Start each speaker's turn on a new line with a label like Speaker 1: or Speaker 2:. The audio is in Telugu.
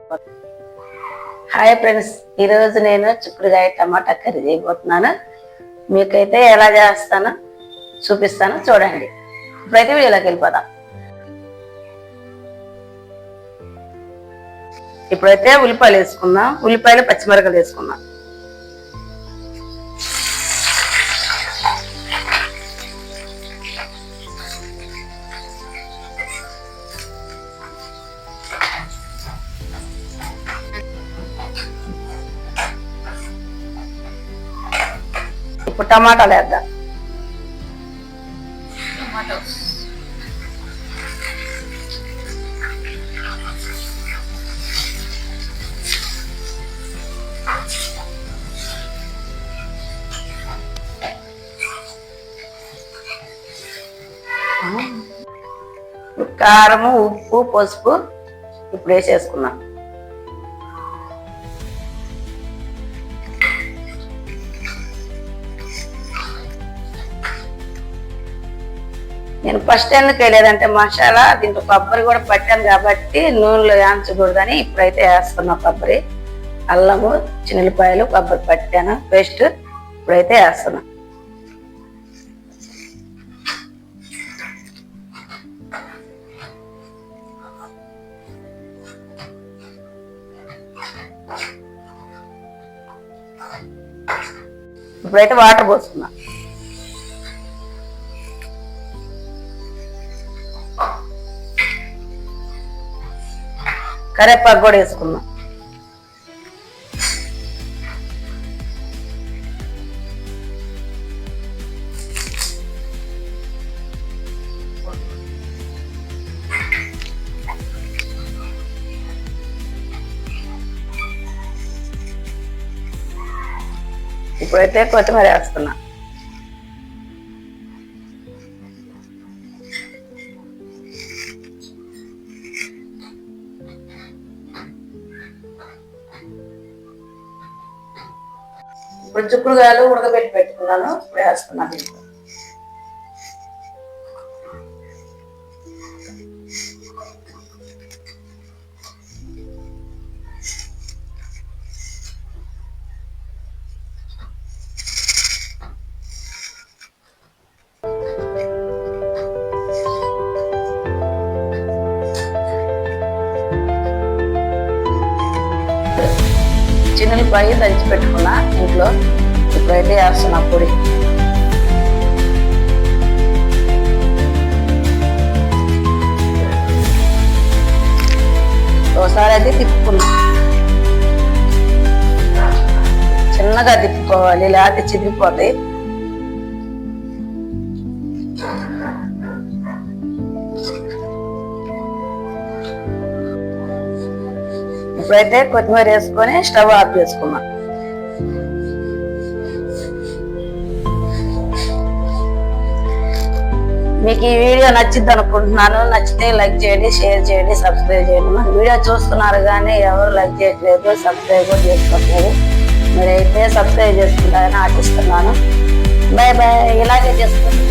Speaker 1: హాయ్ ఫ్రెండ్స్, ఈరోజు నేను చిక్కుడుకాయ టమాటా కర్రీ చేయబోతున్నాను. మీకైతే ఎలా చేస్తానో చూపిస్తాను, చూడండి. ఇప్పుడైతే వీడియోలోకి వెళ్ళిపోదాం. ఇప్పుడైతే ఉల్లిపాయలు వేసుకుందాం. ఉల్లిపాయలు పచ్చిమిరపకాయలు వేసుకుందాం. ఇప్పుడు టమాటాలు వేద్దాం. కారము, ఉప్పు, పసుపు ఇప్పుడు వేసేసుకున్నాం. నేను ఫస్ట్ ఎందుకు వేయలేదంటే మసాలా దీంట్లో కొబ్బరి కూడా పట్టాను కాబట్టి నూనెలో వేయించకూడదని ఇప్పుడైతే వేస్తున్నా. కొబ్బరి, అల్లము, చిన్నులపాయలు, కొబ్బరి పట్టాను పేస్ట్ ఇప్పుడైతే వేస్తున్నా. ఇప్పుడైతే వాటర్ పోసుకున్నా. కరివేపాకు కూడా వేసుకున్నాం. ఇప్పుడైతే కొత్తిమీర వేస్తున్నా. ఇప్పుడు చిక్కుడుకాయలు ఉడకబెట్టి పెట్టుకున్నాను, ఇప్పుడు వేస్తున్నాను. చిన్నులపాయ దంచి పెట్టుకున్నా ఇంట్లో, ఇప్పుడైతే వేస్తున్నా పొడి. ఒకసారి అయితే తిప్పుకున్నా. చిన్నగా తిప్పుకోవాలి, లేకపోతే చిదిరిపోతాయి. ఇప్పుడైతే కొత్తిమీర వేసుకొని స్టవ్ ఆఫ్ చేసుకున్నా. మీకు ఈ వీడియో నచ్చింది అనుకుంటున్నాను. నచ్చితే లైక్ చేయండి, షేర్ చేయండి, సబ్స్క్రైబ్ చేయండి. మన వీడియో చూస్తున్నారు కానీ ఎవరు లైక్ చేయట్లేదు, సబ్స్క్రైబ్ కూడా చేసుకోవట్లేదు. మీరైతే సబ్స్క్రైబ్ చేసుకుంటారని ఆశిస్తున్నాను. Bye bye. ఇలాగే చేసుకోండి.